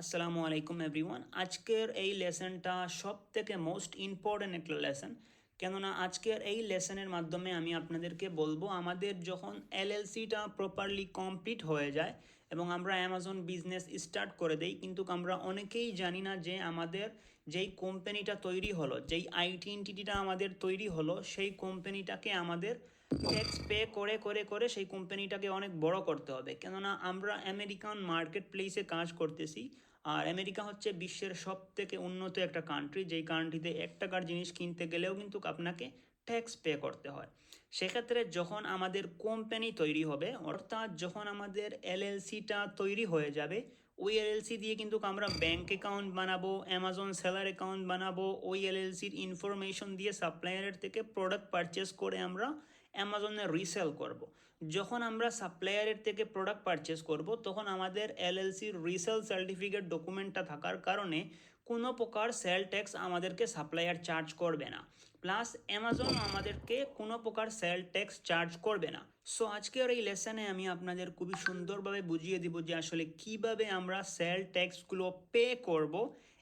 আসসালামু আলাইকুম এভরিওয়ান। আজকের এই লেসনটা সব থেকে মোস্ট ইম্পর্ট্যান্ট একটা লেসন, কেননা আজকের এই লেসনের মাধ্যমে আমি আপনাদেরকে বলবো আমাদের যখন এলএলসিটা প্রপারলি কমপ্লিট হয়ে যায় এবং আমরা অ্যামাজন বিজনেস স্টার্ট করে দেই, কিন্তু আমরা অনেকেই জানি না যে আমাদের যেই কোম্পানিটা তৈরি হলো, যেই আইটি এন্টিটিটা আমাদের তৈরি হলো, সেই কোম্পানিটাকে আমাদের ট্যাক্স পে করে করে করে সেই কোম্পানিটাকে অনেক বড় করতে হবে। কেননা আমরা আমেরিকান মার্কেট প্লেসে কাজ করতেছি, আর আমেরিকা হচ্ছে বিশ্বের সব থেকে উন্নত একটা কান্ট্রি, যেই কান্ট্রিতে 1 টাকার জিনিস কিনতে গেলেও কিন্তু আপনাকে ট্যাক্স পে করতে হয়। সেক্ষেত্রে যখন আমাদের কোম্পানি তৈরি হবে, অর্থাৎ যখন আমাদের এলএলসিটা তৈরি হয়ে যাবে, ওই এলএলসি দিয়ে কিন্তু আমরা ব্যাঙ্ক অ্যাকাউন্ট বানাবো, অ্যামাজন সেলার অ্যাকাউন্ট বানাবো, ওই এলএলসির ইনফরমেশন দিয়ে সাপ্লায়ারের থেকে প্রোডাক্ট পারচেস করে আমরা অ্যামাজনে রিসেল করব। যখন আমরা সাপ্লায়ারের থেকে প্রোডাক্ট পারচেস করব, তখন আমাদের এলএলসির রিসেল সার্টিফিকেট ডকুমেন্টটা থাকার কারণে কোনো প্রকার সেল ট্যাক্স আমাদেরকে সাপ্লায়ার চার্জ করবে না, প্লাস অ্যামাজন আমাদেরকে কোনো প্রকার সেল ট্যাক্স চার্জ করবে না। সো আজকের এই লেসনে আমি আপনাদের খুবই সুন্দরভাবে বুঝিয়ে দিব যে আসলে কিভাবে আমরা সেল ট্যাক্সগুলো পে করব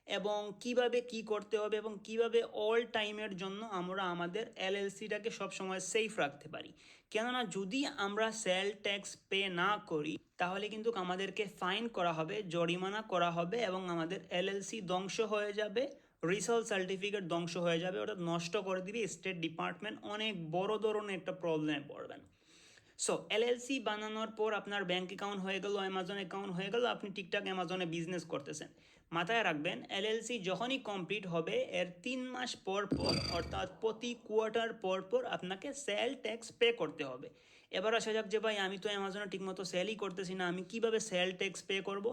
এবং কিভাবে কি করতে হবে এবং কিভাবে অল টাইমের জন্য আমরা আমাদের এলএলসিটাকে সবসময় সেফ রাখতে পারি। কেননা যদি আমরা সেল ট্যাক্স পে না করি, তাহলে কিন্তু আমাদেরকে ফাইন করা হবে, জরিমানা করা হবে এবং আমাদের এলএলসি ধ্বংস হয়ে যাবে, রিসেল সার্টিফিকেট ধ্বংস হয়ে যাবে, ওটা নষ্ট করে দিবে স্টেট ডিপার্টমেন্ট, অনেক বড় ধরনের একটা প্রবলেমে পড়বেন। সো এলএলসি বানানোর পর আপনার ব্যাঙ্ক অ্যাকাউন্ট হয়ে গেল, অ্যামাজন অ্যাকাউন্ট হয়ে গেল, আপনি ঠিকঠাক অ্যামাজনে বিজনেস করতেছেন। মাথায় রাখবেন, এলএলসি যখনই কমপ্লিট হবে এর 3 মাস পর পর, অর্থাৎ প্রতি কোয়ার্টার পর পর আপনাকে সেল ট্যাক্স পে করতে হবে। এবার আসা যাক যে ভাই আমি তো অ্যামাজনে ঠিকমতো সেলই করতেছি না, আমি কিভাবে সেল ট্যাক্স পে করব?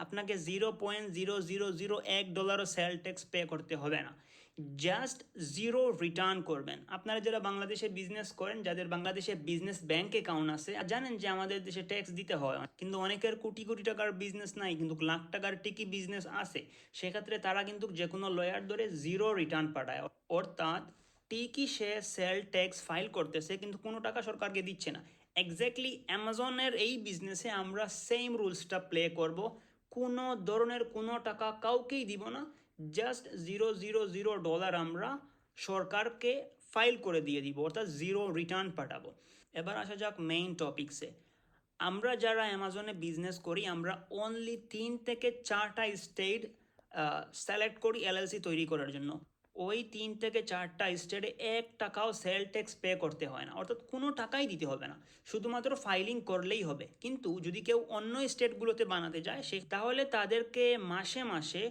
আপনাকে $0.0001 সেল ট্যাক্স পে করতে হবে না, জাস্ট জিরো রিটার্ন করবেন। আপনারা যারা বাংলাদেশে বিজনেস করেন, যাদের বাংলাদেশে বিজনেস ব্যাংক অ্যাকাউন্ট আছে, জানেন যে আমাদের দেশে ট্যাক্স দিতে হয়, কিন্তু অনেকের কোটি কোটি টাকার বিজনেস নাই কিন্তু লাখ টাকার টিকি বিজনেস আছে। সেক্ষেত্রে তারা কিন্তু যে কোনো লয়ার ধরে জিরো রিটার্ন পাঠায়, অর্থাৎ ঠিকই সে সেল ট্যাক্স ফাইল করতেছে কিন্তু কোনো টাকা সরকারকে দিচ্ছে না। এক্স্যাক্টলি অ্যামাজনের এই বিজনেসে আমরা সেম রুলসটা প্লে করব, কোনো ধরনের কোনো টাকা কাউকেই দিব না, জাস্ট $0.00 আমরা সরকারকে ফাইল করে দিয়ে দিব, অর্থাৎ জিরো রিটার্ন পাঠাবো। এবার আসা যাক মেইন টপিক্সে। আমরা যারা অ্যামাজনে বিজনেস করি, আমরা অনলি 3 থেকে 4টা স্টেট সিলেক্ট করি এলএলসি তৈরি করার জন্য। ওই 3 থেকে 4টা স্টেটে 1 টাকাও সেল ট্যাক্স পে করতে হয় না, অর্থাৎ কোনো টাকাই দিতে হবে না, শুধুমাত্র ফাইলিং করলেই হবে। কিন্তু যদি কেউ অন্য স্টেটগুলোতে বানাতে যায়, সে তাহলে তাদেরকে মাসে মাসে,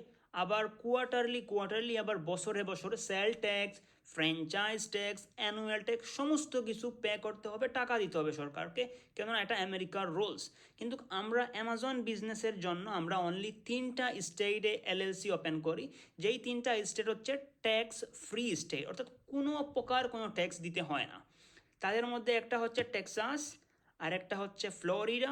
আবার কোয়ার্টারলি কোয়ার্টারলি, আবার বছরে বছরে sell tax, franchise tax, annual tax সমস্ত কিছু পে করতে হবে, টাকা দিতে হবে সরকারকে, কেননা এটা আমেরিকার রুলস। কিন্তু আমরা অ্যামাজন বিজনেসের জন্য আমরা অনলি 3টা স্টেটে এলএলসি ওপেন করি, যেই 3টা স্টেট হচ্ছে ট্যাক্স ফ্রি স্টেট, অর্থাৎ কোনো প্রকার কোনো ট্যাক্স দিতে হয় না। তাদের মধ্যে একটা হচ্ছে টেক্সাস, আর একটা হচ্ছে ফ্লোরিডা,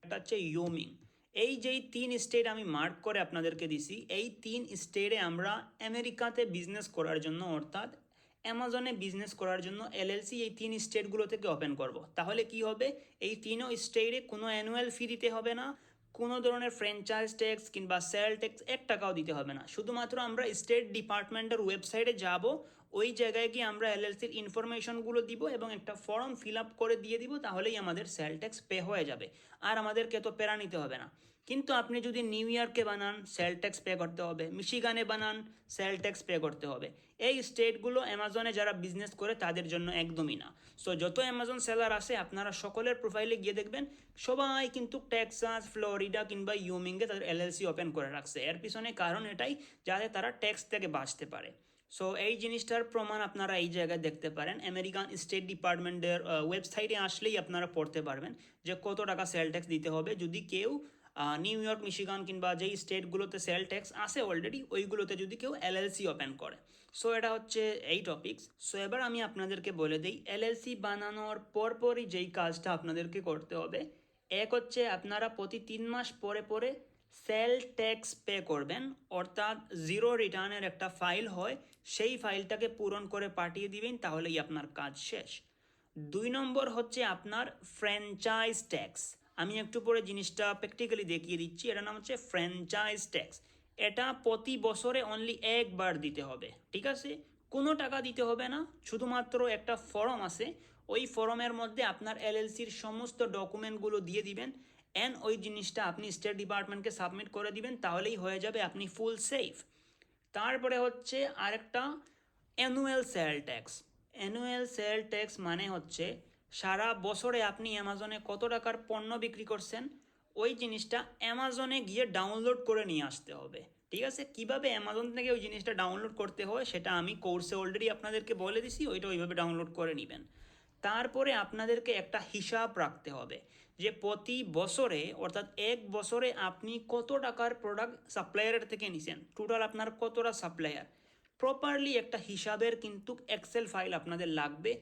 একটা হচ্ছে ইউমিং। এই যেই 3 স্টেট আমি মার্ক করে আপনাদেরকে দিছি, এই 3 স্টেটে আমরা আমেরিকাতে বিজনেস করার জন্য, অর্থাৎ অ্যামাজনে বিজনেস করার জন্য এলএলসি এই 3 স্টেটগুলো থেকে ওপেন করব। তাহলে কি হবে, এই 3ও স্টেটে কোনো অ্যানুয়াল ফি দিতে হবে না, কোনো ধরনের ফ্র্যাঞ্চাইজ ট্যাক্স কিংবা সেল ট্যাক্স 1 টাকাও দিতে হবে না। শুধুমাত্র আমরা স্টেট ডিপার্টমেন্টের ওয়েবসাইটে যাব, ওই জায়গায় গিয়ে আমরা এলএলসির ইনফরমেশনগুলো দিব এবং একটা ফর্ম ফিল আপ করে দিয়ে দিব, তাহলেই আমাদের সেল ট্যাক্স পে হয়ে যাবে, আর আমাদেরকে তো প্যারা নিতে হবে না। কিন্তু আপনি যদি নিউ ইয়র্কে বানান, সেল ট্যাক্স পে করতে হবে, মিশিগানে বানান, সেল ট্যাক্স পে করতে হবে। এই স্টেটগুলো অ্যামাজনে যারা বিজনেস করে তাদের জন্য একদমই না। সো যত অ্যামাজন সেলার আছে, আপনারা সকলের প্রোফাইলে গিয়ে দেখবেন সবাই কিন্তু টেক্সাস, ফ্লোরিডা কিংবা ইউমিংয়ে তাদের এলএলসি ওপেন করে রাখছে। এর পিছনে কারণ এটাই, যাতে তারা ট্যাক্স থেকে বাঁচতে পারে। সো এই জিনিসটার প্রমাণ আপনারা এই জায়গায় দেখতে পারেন, আমেরিকান স্টেট ডিপার্টমেন্টের ওয়েবসাইটে আসলেই আপনারা পড়তে পারবেন যে কত টাকা সেল ট্যাক্স দিতে হবে যদি কেউ নিউ ইয়র্ক, মিশিগান কিংবা যেই স্টেটগুলোতে সেল ট্যাক্স আছে অলরেডি, ওইগুলোতে যদি কেউ এলএলসি ওপেন করে। সো এটা হচ্ছে এই টপিকস। সো এবার আমি আপনাদেরকে বলে দিই, এলএলসি বানানোর পরপরই যেই কাজটা আপনাদেরকে করতে হবে, এক হচ্ছে আপনারা প্রতি 3 মাস পরে পরে সেল ট্যাক্স পে করবেন, অর্থাৎ জিরো রিটার্নের একটা ফাইল হয়, সেই ফাইলটাকে পূরণ করে পাঠিয়ে দিবেন, তাহলেই আপনার কাজ শেষ। 2 নম্বর হচ্ছে আপনার ফ্র্যাঞ্চাইজ ট্যাক্স। আমি একটু পরে জিনিসটা প্র্যাকটিক্যালি দেখিয়ে দিচ্ছি। এটার নাম হচ্ছে ফ্র্যাঞ্চাইজ ট্যাক্স। এটা প্রতি বছরে অনলি একবার দিতে হবে, ঠিক আছে? কোনো টাকা দিতে হবে না, শুধুমাত্র একটা ফর্ম আছে, ওই ফর্মের মধ্যে আপনার এলএলসির সমস্ত ডকুমেন্টগুলো দিয়ে দিবেন অ্যান্ড ওই জিনিসটা আপনি স্টেট ডিপার্টমেন্টকে সাবমিট করে দিবেন, তাহলেই হয়ে যাবে, আপনি ফুল সেফ। তারপরে হচ্ছে আরেকটা annual sell tax. Annual sell tax মানে হচ্ছে সারা বছরে আপনি অ্যামাজনে কত টাকার পণ্য বিক্রি করছেন ওই জিনিসটা অ্যামাজনে গিয়ে ডাউনলোড করে নিয়ে আসতে হবে, ঠিক আছে? কিভাবে অ্যামাজন থেকে ওই জিনিসটা ডাউনলোড করতে হয় সেটা আমি কোর্সে অলরেডি আপনাদেরকে বলে দিছি, ওইটা ওইভাবে ডাউনলোড করে নেবেন। তারপরে আপনাদেরকে একটা হিসাব রাখতে হবে যে প্রতি বছরে অর্থাৎ এক বছরে আপনি কত টাকার প্রোডাক্ট সাপ্লায়ারের থেকে নিছেন, টোটাল আপনার কতটা সাপ্লায়ার, প্রপারলি একটা হিসাবের কিন্তু এক্সেল ফাইল আপনাদের লাগবে।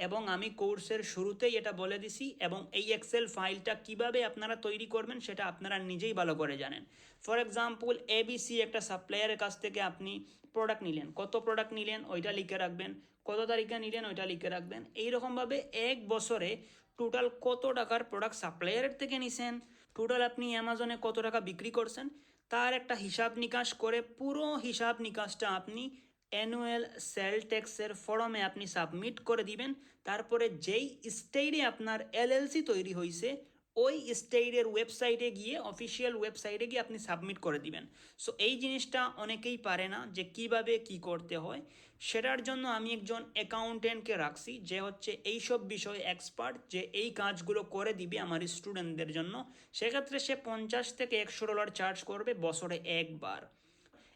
এবং আমি কোর্সের শুরুতেই এটা বলে দিছি, এবং এই এক্সেল ফাইলটা কিভাবে আপনারা তৈরি করবেন সেটা আপনারা নিজেই ভালো করে জানেন। ফর এক্সাম্পল এবিসি একটা সাপ্লায়ারের কাছ থেকে আপনি প্রোডাক্ট নিলেন, কত প্রোডাক্ট নিলেন ওইটা লিখে রাখবেন, কত তারিখে নিলেন ওইটা লিখে রাখবেন। এইরকমভাবে এক বছরে টোটাল কত টাকার প্রোডাক্ট সাপ্লায়ারের থেকে নিছেন, টোটাল আপনি অ্যামাজনে কত টাকা বিক্রি করছেন, তার একটা হিসাব নিকাশ করে পুরো হিসাব নিকাশটা আপনি অ্যানুয়াল সেল ট্যাক্সের ফর্মে আপনি সাবমিট করে দিবেন। তারপরে যেই স্টেটে আপনার এলএলসি তৈরি হয়েছে ওই স্টেটের ওয়েবসাইটে গিয়ে, অফিসিয়াল ওয়েবসাইটে গিয়ে আপনি সাবমিট করে দিবেন। সো এই জিনিসটা অনেকেই পারে না যে কিভাবে কি করতে হয়, সেটার জন্য আমি একজন অ্যাকাউন্টেন্টকে রাখছি যে হচ্ছে এইসব বিষয়ে এক্সপার্ট, যে এই কাজগুলো করে দিবে আমার স্টুডেন্টদের জন্য। সেক্ষেত্রে সে $50 থেকে $100 চার্জ করবে বছরে একবার,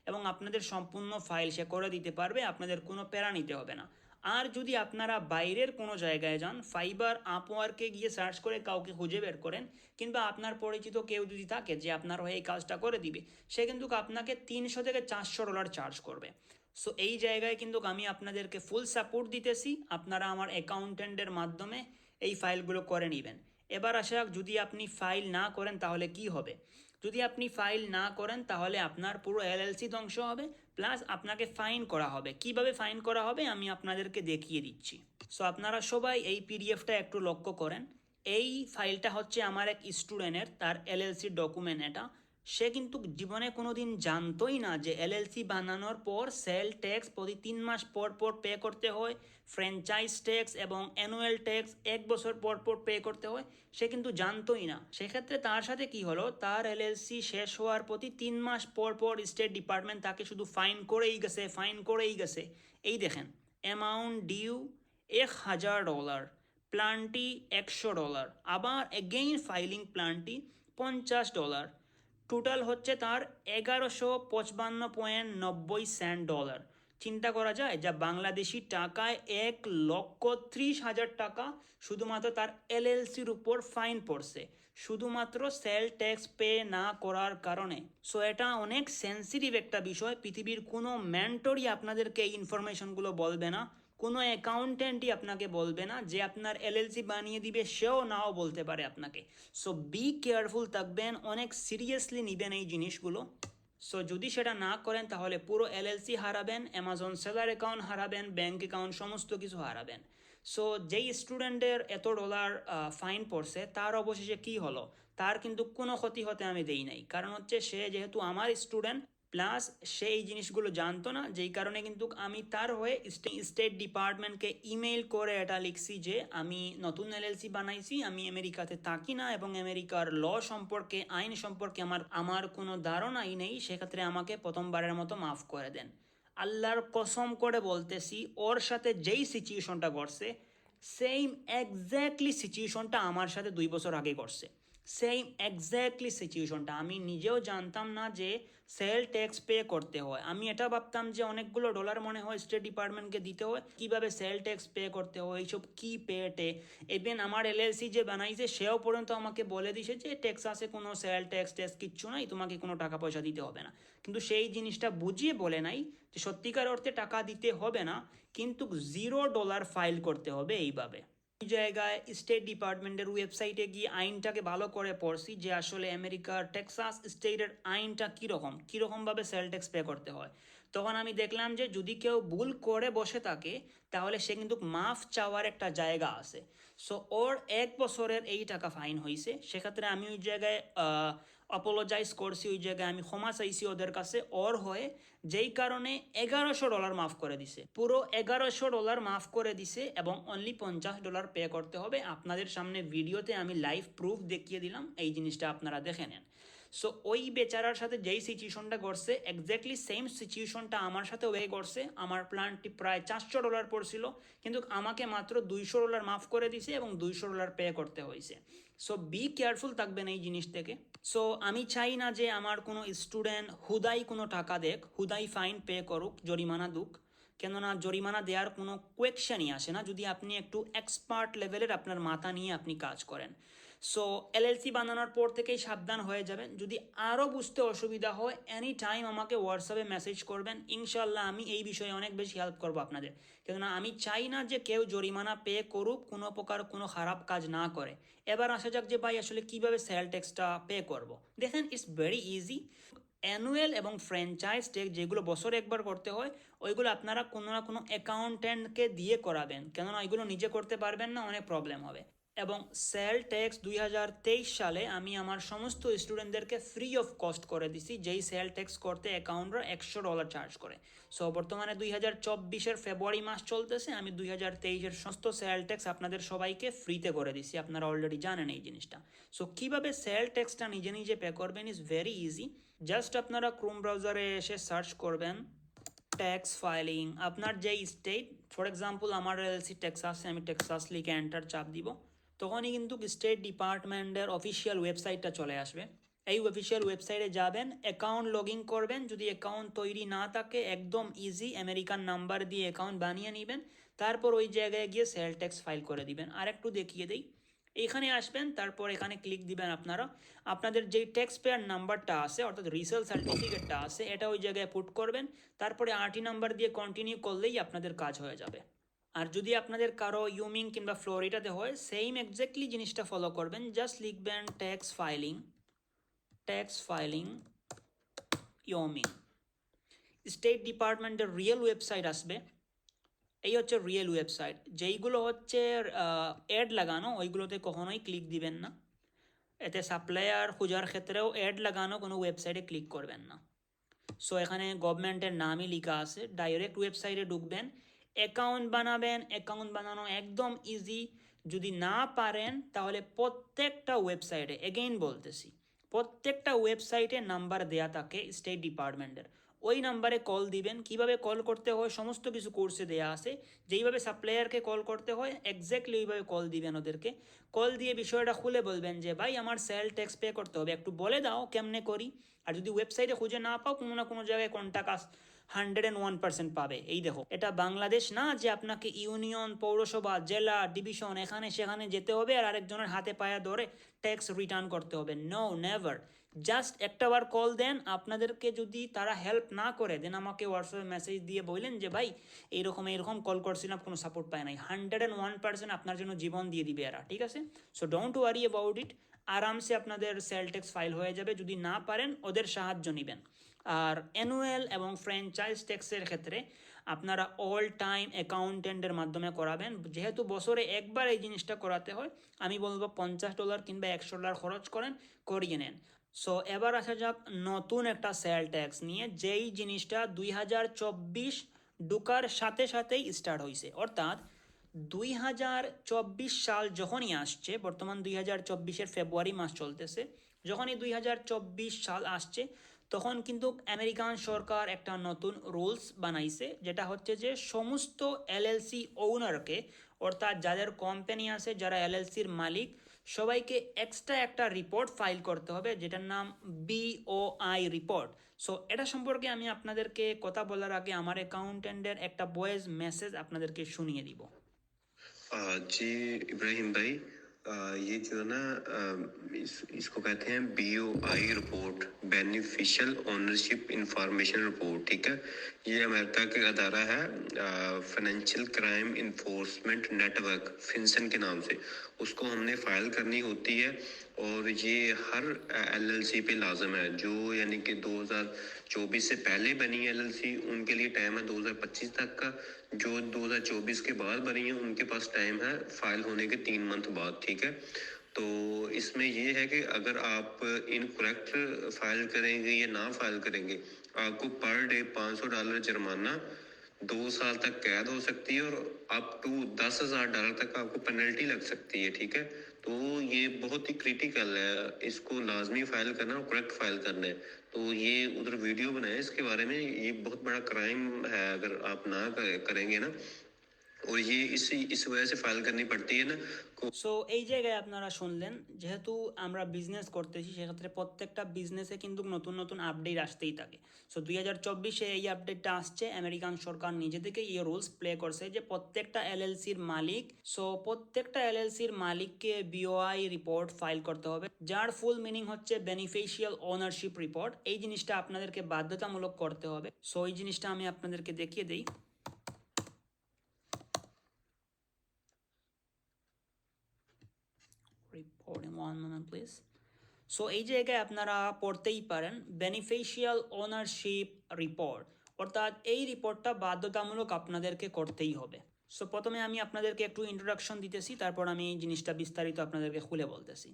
এবং আপনাদের সম্পূর্ণ ফাইল সে করে দিতে পারবে, আপনাদের কোনো প্যারা নিতে হবে না। আর যদি আপনারা বাইরের কোনো জায়গায় যান, ফাইবার আপওয়ার্কে গিয়ে সার্চ করে কাউকে খুঁজে বের করেন, কিংবা আপনার পরিচিত কেউ যদি থাকে যে আপনার হয়ে এই কাজটা করে দিবে, সে কিন্তু আপনাকে $300 থেকে $400 চার্জ করবে। সো এই জায়গায় কিন্তু আমি আপনাদেরকে ফুল সাপোর্ট দিতেছি, আপনারা আমার অ্যাকাউন্টেন্টের মাধ্যমে এই ফাইলগুলো করে নেবেন। এবার আসা যাক, যদি আপনি ফাইল না করেন তাহলে কি হবে। যদি আপনি ফাইল না করেন তাহলে আপনার পুরো এলএলসি ধ্বংস হবে, প্লাস আপনাকে ফাইন করা হবে। কিভাবে ফাইন করা হবে আমি আপনাদেরকে দেখিয়ে দিচ্ছি। সো আপনারা সবাই এই পিডিএফটা একটু লক্ষ্য করেন। এই ফাইলটা হচ্ছে আমার এক স্টুডেন্টের, তার এলএলসি ডকুমেন্ট এটা। সে কিন্তু জীবনে কোনো দিন জানতোই না যে এলএলসি বানানোর পর সেল ট্যাক্স প্রতি 3 মাস পর পর পে করতে হয়, ফ্র্যাঞ্চাইজ ট্যাক্স এবং অ্যানুয়াল ট্যাক্স 1 বছর পর পর পে করতে হয়, সে কিন্তু জানতোই না। সেক্ষেত্রে তার সাথে কি হলো, তার এলএলসি শেষ হওয়ার প্রতি 3 মাস পর পর স্টেট ডিপার্টমেন্ট তাকে শুধু ফাইন করেই গেছে, ফাইন করেই গেছে। এই দেখেন, অ্যামাউন্ট ডিউ $1000, প্ল্যানটি $100, আবার এগেইন ফাইলিং প্ল্যানটি $50, টোটাল হচ্ছে তার $1155.90। চিন্তা করা যায়, যা বাংলাদেশি টাকায় 1,30,000 টাকা শুধুমাত্র তার এলএলসির উপর ফাইন পড়ছে, শুধুমাত্র সেল ট্যাক্স পে না করার কারণে। সো এটা অনেক সেন্সিটিভ একটা বিষয়, পৃথিবীর কোনো মেন্টরই আপনাদেরকে এই ইনফরমেশনগুলো বলবে না, কোনো অ্যাকাউন্টেন্টই আপনাকে বলবে না, যে আপনার এলএলসি বানিয়ে দিবে সেও নাও বলতে পারে আপনাকে। সো বি কেয়ারফুল থাকবেন, অনেক সিরিয়াসলি নেবেন এই জিনিসগুলো। সো যদি সেটা না করেন তাহলে পুরো এলএলসি হারাবেন, অ্যামাজন সেলার অ্যাকাউন্ট হারাবেন, ব্যাঙ্ক অ্যাকাউন্ট সমস্ত কিছু হারাবেন। সো যেই স্টুডেন্টের $100 ফাইন পড়ছে তার অবশেষে কি হলো, তার কিন্তু কোনো ক্ষতি হতে আমি দেই নাই, কারণ হচ্ছে সে যেহেতু আমার স্টুডেন্ট, প্লাস সে এই জিনিসগুলো জানতো না, যেই কারণে কিন্তু আমি তার হয়ে স্টেট ডিপার্টমেন্টকে ইমেইল করে এটা লিখছি যে আমি নতুন এলএলসি বানাইছি, আমি আমেরিকাতে থাকি না এবং আমেরিকার ল সম্পর্কে, আইন সম্পর্কে আমার কোনো ধারণাই নেই, সেক্ষেত্রে আমাকে প্রথমবারের মতো মাফ করে দেন। আল্লাহর কসম করে বলতেছি, ওর সাথে যেই সিচুয়েশনটা ঘটছে সেম এক্স্যাক্টলি সিচুয়েশনটা আমার সাথে 2 বছর আগে ঘটছে। সেম এক্স্যাক্টলি সিচুয়েশনটা, আমি নিজেও জানতাম না যে সেল ট্যাক্স পে করতে হয়। আমি এটা ভাবতাম যে অনেকগুলো ডলার মনে হয় স্টেট ডিপার্টমেন্টকে দিতে হয়, কিভাবে সেল ট্যাক্স পে করতে হয় এইসব কি পেটে। ইভেন আমার এলএলসি যে বানাইছে সেও পর্যন্ত আমাকে বলে দিছে যে টেক্সাসে কোনো সেল ট্যাক্স কিচ্ছু নাই, তোমাকে কোনো টাকা পয়সা দিতে হবে না। কিন্তু সেই জিনিসটা বুঝিয়ে বলে নাই যে সত্যিকার অর্থে টাকা দিতে হবে না, কিন্তু $0 ফাইল করতে হবে এইভাবে। এই জায়গায় স্টেট ডিপার্টমেন্টের ওয়েবসাইটে গিয়ে আইনটাকে ভালো করে পড়ছি যে আসলে আমেরিকার টেক্সাস স্টেটের আইনটা কীরকমভাবে সেল ট্যাক্স পে করতে হয়। তখন আমি দেখলাম যে যদি কেউ ভুল করে বসে থাকে তাহলে সে কিন্তু মাফ চাওয়ার একটা জায়গা আছে। সো ওর 1 বছরের এই টাকা ফাইন হয়েছে। সেক্ষেত্রে আমি ওই জায়গায় অপোলোজাইজ করছি, ওই জায়গায় আমি ক্ষমা চাইছি ওদের কাছে ওর হয়ে, যেই কারণে $1100 মাফ করে দিছে, পুরো $1100 মাফ করে দিছে এবং অনলি $50 পে করতে হবে। আপনাদের সামনে ভিডিওতে আমি লাইভ প্রুফ দেখিয়ে দিলাম, এই জিনিসটা আপনারা দেখে নেন। সো ওই বেচারার সাথে যেই সিচুয়েশনটা করছে এক্স্যাক্টলি সেম সিচুয়েশনটা আমার সাথে ওয়ে করছে। আমার প্ল্যানটি প্রায় $400 পড়ছিল, কিন্তু আমাকে মাত্র $200 মাফ করে দিছে এবং $200 পে করতে হয়েছে। সো বি কেয়ারফুল থাকবেন এই জিনিস থেকে। সো আমি চাই না যে আমার কোনো স্টুডেন্ট হুদাই কোনো টাকা দেখ, হুদাই ফাইন পে করুক, জরিমানা দুক, কেননা জরিমানা দেওয়ার কোনো কোয়েকশনই আসে না যদি আপনি একটু এক্সপার্ট লেভেলের আপনার মাথা নিয়ে আপনি কাজ করেন। সো এলএলসি বানানোর পর থেকেই সাবধান হয়ে যাবেন। যদি আরও বুঝতে অসুবিধা হয় এনি টাইম আমাকে হোয়াটসঅ্যাপে মেসেজ করবেন, ইনশাল্লাহ আমি এই বিষয়ে অনেক বেশি হেল্প করবো আপনাদের। কেননা আমি চাই না যে কেউ জরিমানা পে করুক কোনো প্রকার কোনো খারাপ কাজ না করে। এবার আসা যাক যে ভাই আসলে কীভাবে সেল ট্যাক্সটা পে করব। দেখেন ইটস ভেরি ইজি। অ্যানুয়াল এবং ফ্র্যাঞ্চাইজ ট্যাক্স যেগুলো বছরে একবার করতে হয় ওইগুলো আপনারা কোনো না কোনো অ্যাকাউন্ট্যান্টকে দিয়ে করাবেন, কেননা এগুলো নিজে করতে পারবেন না, অনেক প্রবলেম হবে। এবং সেল ট্যাক্স 2023 সালে আমি আমার সমস্ত স্টুডেন্টদেরকে ফ্রি অফ কস্ট করে দিছি, যেই সেল ট্যাক্স করতে অ্যাকাউন্টরা $100 চার্জ করে। সো বর্তমানে 2024-এর ফেব্রুয়ারি মাস চলতেছে, আমি 2023-এর সমস্ত সেল ট্যাক্স আপনাদের সবাইকে ফ্রিতে করে দিছি, আপনারা অলরেডি জানেন এই জিনিসটা। সো কীভাবে সেল ট্যাক্সটা নিজে নিজে পে করবেন ইজ ভেরি ইজি। জাস্ট আপনারা ক্রোম ব্রাউজারে এসে সার্চ করবেন ট্যাক্স ফাইলিং, আপনার যেই স্টেট, ফর এক্সাম্পল আমার এলএলসি টেক্সাসে, আমি টেক্সাস লিখে এন্টার চাপ দিব, তখনই কিন্তু স্টেট ডিপার্টমেন্টের অফিসিয়াল ওয়েবসাইটটা চলে আসবে। এই অফিসিয়াল ওয়েবসাইটে যাবেন, অ্যাকাউন্ট লগ ইন করবেন, যদি অ্যাকাউন্ট তৈরি না থাকে একদম ইজি আমেরিকান নাম্বার দিয়ে অ্যাকাউন্ট বানিয়ে নেবেন, তারপর ওই জায়গায় গিয়ে সেল ট্যাক্স ফাইল করে দিবেন। আর একটু দেখিয়ে দিই, এখানে আসবেন, তারপর এখানে ক্লিক দিবেন আপনারা, আপনাদের যেই ট্যাক্স পেয়ার নাম্বারটা আছে অর্থাৎ রিসেল সার্টিফিকেটটা আছে এটা ওই জায়গায় পুট করবেন, তারপরে আরটি নাম্বার দিয়ে কন্টিনিউ করলেই আপনাদের কাজ হয়ে যাবে। আর যদি আপনাদের কারো ইউমিং কিংবা ফ্লোরিডাতে হয় সেম এক্স্যাক্টলি জিনিসটা ফলো করবেন, জাস্ট লিখবেন ট্যাক্স ফাইলিং ইউমিং, স্টেট ডিপার্টমেন্টের রিয়েল ওয়েবসাইট আসবে। এই হচ্ছে রিয়েল ওয়েবসাইট, যেইগুলো হচ্ছে অ্যাড লাগানো ওইগুলোতে কখনোই ক্লিক দিবেন না। এতে সাপ্লায়ার খোঁজার ক্ষেত্রেও অ্যাড লাগানো কোনো ওয়েবসাইটে ক্লিক করবেন না। সো এখানে গভর্নমেন্টের নামই লেখা আছে, ডাইরেক্ট ওয়েবসাইটে ঢুকবেন, অ্যাকাউন্ট বানাবেন। অ্যাকাউন্ট বানানো একদম ইজি, যদি না পারেন তাহলে প্রত্যেকটা ওয়েবসাইটে, এগেইন বলতেছি, প্রত্যেকটা ওয়েবসাইটে নাম্বার দেয়া থাকে স্টেট ডিপার্টমেন্টের, ওই নাম্বারে কল দিবেন। কিভাবে কল করতে হয় সমস্ত কিছু কোর্সে দেয়া আছে, যেইভাবে সাপ্লায়ারকে কল করতে হয় এক্স্যাক্টলি ওইভাবে কল দিবেন ওদেরকে। কল দিয়ে বিষয়টা খুলে বলবেন যে ভাই আমার সেল ট্যাক্স পে করতে হবে, একটু বলে দাও কেমনে করি। আর যদি ওয়েবসাইটে খুঁজে না পাও কোনো না কোনো জায়গায় কন্ট্যাক্ট 101% পাবে। এই দেখো, এটা বাংলাদেশ না যে আপনাকে ইউনিয়ন, পৌরসভা, জেলা, ডিভিশন এখানে সেখানে যেতে হবে আর আরেকজনের হাতে পায়ে ধরে ট্যাক্স রিটার্ন করতে হবে। No, never. জাস্ট একটাবার কল দেন, আপনাদেরকে যদি তারা হেল্প না করে দেন আমাকে হোয়াটসঅ্যাপে মেসেজ দিয়ে বললেন যে ভাই এইরকম কল করছিলাম কোনো সাপোর্ট পায় নাই, 101% আপনার জন্য জীবন দিয়ে দিবে এরা, ঠিক আছে? So don't worry about it, আরামসে আপনাদের সেল ট্যাক্স ফাইল হয়ে যাবে। যদি না পারেন ওদের সাহায্য নেবেন। আর অ্যানুয়াল এবং ফ্র্যাঞ্চাইজ ট্যাক্সের ক্ষেত্রে আপনারা অল টাইম অ্যাকাউন্টেন্টের মাধ্যমে করাবেন, যেহেতু বছরে একবার এই জিনিসটা করাতে হয়। আমি বলবো $50 কিংবা $100 খরচ করেন, করিয়ে নেন। সো এবার আসা যাক নতুন একটা সেল ট্যাক্স নিয়ে, যেই জিনিসটা 2024 ঢুকার সাথে সাথেই স্টার্ট হয়েছে। অর্থাৎ 2024 সাল যখনই আসছে, বর্তমান 2024-এর ফেব্রুয়ারি মাস চলতেছে, যখনই 2024 সাল আসছে তখন কিন্তু আমেরিকান সরকার একটা নতুন রুলস বানাইছে, যেটা হচ্ছে যে সমস্ত এলএলসি ওনারকে, অর্থাৎ যাদের কোম্পানি আছে, যারা এলএলসির মালিক, সবাইকে এক্সট্রা একটা রিপোর্ট ফাইল করতে হবে, যেটার নাম BOI রিপোর্ট। সো এটা সম্পর্কে আমি আপনাদেরকে কথা বলার আগে আমার অ্যাকাউন্টেন্টের একটা ভয়েস মেসেজ আপনাদেরকে শুনিয়ে দিব। जी इब्राहिम भाई, ये जो है ना, इसको कहते हैं BOI report, beneficial ownership information report, ठीक है। ये अमेरिका का अदारा है, फाइनेंशियल क्राइम इन्फोर्समेंट नेटवर्क, फिनसन के नाम से। उसको हमने फाइल करनी होती है और ये हर एलएलसी पे लाजम है। जो यानी कि 2024 से पहले बनी एलएलसी उनके लिए टाइम है 2025 तक का। जो 2024 के बाद बनी है उनके पास टाइम है फाइल होने के 3 मंथ बाद, ठीक है। तो इसमें ये है कि अगर आप इनकरेक्ट फाइल करेंगे या ना फाइल करेंगे, आपको पर डे $500 जुर्माना, 2 साल तक कैद हो सकती है और अप टू $10,000 तक आपको पेनल्टी लग सकती है, ठीक है। तो ये बहुत ही क्रिटिकल है, इसको लाजमी फाइल करना और करेक्ट फाइल करना है। तो ये उधर वीडियो बनाए इसके बारे में, ये बहुत बड़ा क्राइम है अगर आप ना करेंगे ना, और ये इस वजह से फाइल करनी पड़ती है ना। সো এই জায়গায় আপনারা শুনলেন, যেহেতু আমরা বিজনেস করতেছি সেক্ষেত্রে প্রত্যেকটা বিজনেসে কিন্তু নতুন নতুন আপডেট আসতেই থাকে। সো 2024-এ এই আপডেটটা আসছে, আমেরিকান সরকার নিজে থেকে এই রুলস প্লে করছে যে প্রত্যেকটা এলএলসির মালিক, প্রত্যেকটা এলএলসির মালিককে বিওআই রিপোর্ট ফাইল করতে হবে, যার ফুল মিনিং হচ্ছে বেনিফিশিয়াল ওনারশিপ রিপোর্ট। এই জিনিসটা আপনাদেরকে বাধ্যতামূলক করতে হবে। সো এই জিনিসটা আমি আপনাদেরকে দেখিয়ে দিই। Reporting, one moment please. So এই জায়গায় আপনারা পড়তেই পারেন বেনিফিশিয়াল ওনারশিপ রিপোর্ট, অর্থাৎ এই রিপোর্টটা বাধ্যতামূলক আপনাদেরকে করতেই হবে। সো প্রথমে আমি আপনাদেরকে একটু ইন্ট্রোডাকশন দিতেছি, তারপর আমি এই জিনিসটা বিস্তারিত আপনাদেরকে খুলে বলতেছি।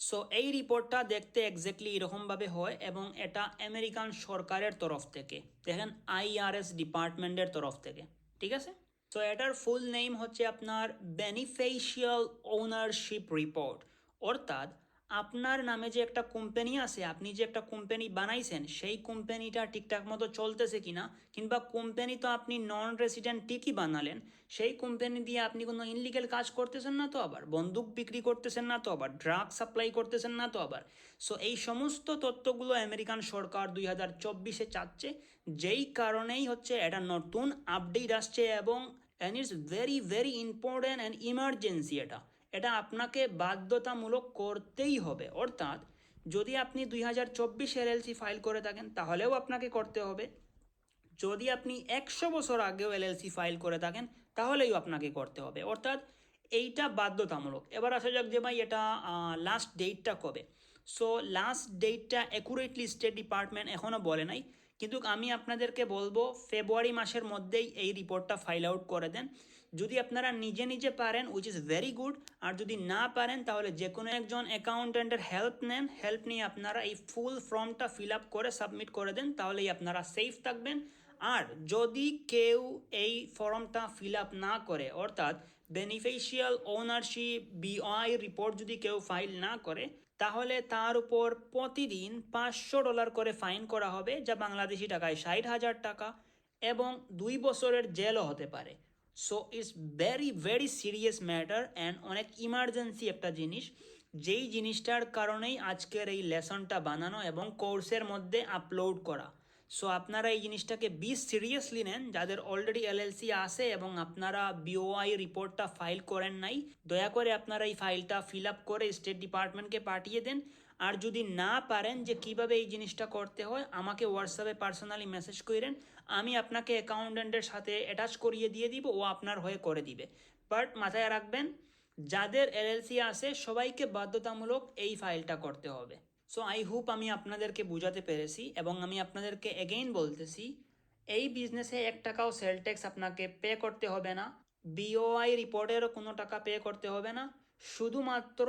সো এই রিপোর্টটা দেখতে এক্স্যাক্টলি এরকমভাবে হয় এবং এটা আমেরিকান সরকারের তরফ থেকে, দেখেন আইআরএস ডিপার্টমেন্টের তরফ থেকে, ঠিক আছে। সো এটার ফুল নেম হচ্ছে আপনার বেনিফিশিয়াল ওনারশিপ রিপোর্ট, অর্থাৎ আপনার নামে যে একটা কোম্পানি আছে, আপনি যে একটা কোম্পানি বানাইছেন সেই কোম্পানিটা ঠিকঠাক মতো চলতেছে কিনা, কিংবা কোম্পানি তো আপনি নন রেসিডেন্ট ঠিকই বানালেন, সেই কোম্পানি দিয়ে আপনি কোনো ইনলিগাল কাজ করতেছেন না তো, আবার বন্দুক বিক্রি করতেছেন না তো, আবার ড্রাগ সাপ্লাই করতেছেন না তো আবার। সো এই সমস্ত তথ্যগুলো আমেরিকান সরকার 2024-এ চাচ্ছে, যেই কারণেই হচ্ছে এটা নতুন আপডেট আসছে এবং and it's very very important and emergency. এটা আপনাকে বাধ্যতামূলক করতেই হবে। অর্থাৎ যদি আপনি 2024 এলএলসি ফাইল করে থাকেন তাহলেও আপনাকে করতে হবে, যদি আপনি 100 বছর আগেও এলএলসি ফাইল করে থাকেন তাহলেও আপনাকে করতে হবে। অর্থাৎ এইটা বাধ্যতামূলক। এবার আসা যাক যে ভাই এটা লাস্ট ডেটটা কবে। সো লাস্ট ডেটটা অ্যাকুরেটলি স্টেট ডিপার্টমেন্ট এখনও বলে নাই, কিন্তু আমি আপনাদেরকে বলবো ফেব্রুয়ারি মাসের মধ্যেই এই রিপোর্টটা ফাইল আউট করে দেন। যদি আপনারা নিজে নিজে পারেন উইচ ইজ ভেরি গুড, আর যদি না পারেন তাহলে যে কোনো একজন অ্যাকাউন্টেন্টের হেল্প নেন, হেল্প নিয়ে আপনারা এই ফুল ফর্মটা ফিল আপ করে সাবমিট করে দেন, তাহলেই আপনারা সেফ থাকবেন। আর যদি কেউ এই ফর্মটা ফিল আপ না করে, অর্থাৎ বেনিফিশিয়াল ওনারশিপ বিওআই রিপোর্ট যদি কেউ ফাইল না করে, তাহলে তার উপর প্রতিদিন $500 করে ফাইন করা হবে, যা বাংলাদেশি টাকায় 60,000 টাকা, এবং 2 বছরের জেলও হতে পারে। So it's very very serious matter and অনেক ইমার্জেন্সি একটা জিনিস, যেই জিনিসটার কারণেই আজকের এই লেসনটা বানানো এবং কোর্সের মধ্যে আপলোড করা। সো আপনারা এই জিনিসটাকে সিরিয়াসলি নেন, যাদের অলরেডি এলএলসি আছে এবং আপনারা বিওআই রিপোর্টটা ফাইল করেন নাই, দয়া করে আপনারা এই ফাইলটা ফিল আপ করে স্টেট ডিপার্টমেন্টকে পাঠিয়ে দেন। আর যদি না পারেন যে কিভাবে এই জিনিসটা করতে হয়, আমাকে হোয়াটসঅ্যাপে পার্সোনালি মেসেজ করেন, আমি আপনাকে অ্যাকাউন্টেন্টের সাথে অ্যাটাচ করিয়ে দিয়ে দিব, ও আপনার হয়ে করে দিবে। বাট মাথায় রাখবেন, যাদের এলএলসি আছে সবাইকে বাধ্যতামূলক এই ফাইলটা করতে হবে। সো আই হোপ আমি আপনাদেরকে বোঝাতে পেরেছি, এবং আমি আপনাদেরকে এগেইন বলতেছি, এই বিজনেসে 1 টাকাও সেল ট্যাক্স আপনাকে পে করতে হবে না, বিওআই রিপোর্টেরও কোনো টাকা পে করতে হবে না। শুধুমাত্র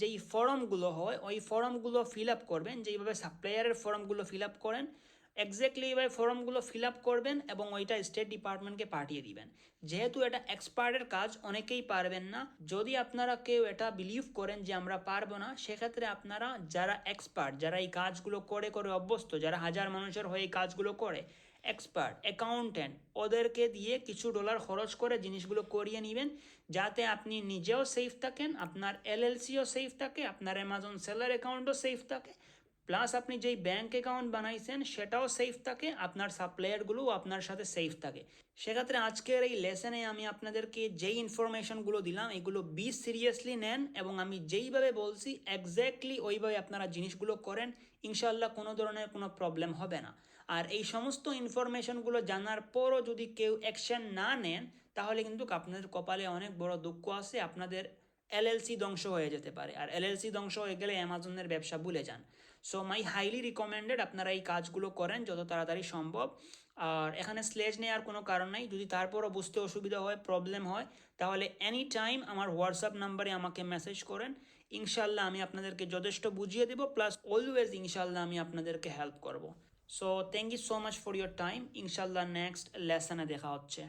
যেই ফর্মগুলো হয় ওই ফর্মগুলো ফিল আপ করবেন, যেইভাবে সাপ্লায়ারের ফর্মগুলো ফিল আপ করেন এক্স্যাক্টলি এইভাবে ফর্মগুলো ফিল আপ করবেন এবং ওইটা স্টেট ডিপার্টমেন্টকে পাঠিয়ে দিবেন। যেহেতু এটা এক্সপার্টের কাজ, অনেকেই পারবেন না। যদি আপনারা কেউ এটা বিলিভ করেন যে আমরা পারবো না, সেক্ষেত্রে আপনারা যারা এক্সপার্ট, যারা এই কাজগুলো করে করে অভ্যস্ত, যারা হাজার মানুষের হয়ে এই কাজগুলো করে, এক্সপার্ট অ্যাকাউন্টেন্ট, ওদেরকে দিয়ে কিছু ডলার খরচ করে জিনিসগুলো করিয়ে নেবেন, যাতে আপনি নিজেও সেফ থাকেন, আপনার এলএলসিও সেফ থাকে, আপনার অ্যামাজন সেলার অ্যাকাউন্টও সেফ থাকে, প্লাস আপনি যেই ব্যাঙ্ক অ্যাকাউন্ট বানাইছেন সেটাও সেফ থাকে, আপনার সাপ্লায়ারগুলোও আপনার সাথে সেফ থাকে। সেক্ষেত্রে আজকের এই লেসনে আমি আপনাদেরকে যেই ইনফরমেশনগুলো দিলাম এগুলো সিরিয়াসলি নেন এবং আমি যেইভাবে বলছি এক্স্যাক্টলি ওইভাবে আপনারা জিনিসগুলো করেন, ইনশাল্লাহ কোনো ধরনের কোনো প্রবলেম হবে না। আর এই সমস্ত ইনফরমেশনগুলো জানার পরও যদি কেউ অ্যাকশন না নেন তাহলে কিন্তু আপনাদের কপালে অনেক বড় দুঃখ আছে, আপনাদের এলএলসি ধ্বংস হয়ে যেতে পারে। আর এলএলসি ধ্বংস হয়ে গেলে অ্যামাজনের ব্যবসা ভুলে যান। সো মাই হাইলি রিকমেন্ডেড আপনারা এই কাজগুলো করেন যত তাড়াতাড়ি সম্ভব। আর এখানে স্লেজ নেওয়ার কোনো কারণ নাই, যদি তারপরও বুঝতে অসুবিধা হয়, প্রবলেম হয়, তাহলে এনি টাইম আমার হোয়াটসঅ্যাপ নাম্বারে আমাকে মেসেজ করেন। ইনশাল্লাহ আমি আপনাদেরকে যথেষ্ট বুঝিয়ে দেবো, প্লাস অলওয়েজ ইনশাল্লাহ আমি আপনাদেরকে হেল্প করব। So thank you so much for your time. ইনশাল্লাহ নেক্সট লেসনে দেখা হচ্ছে।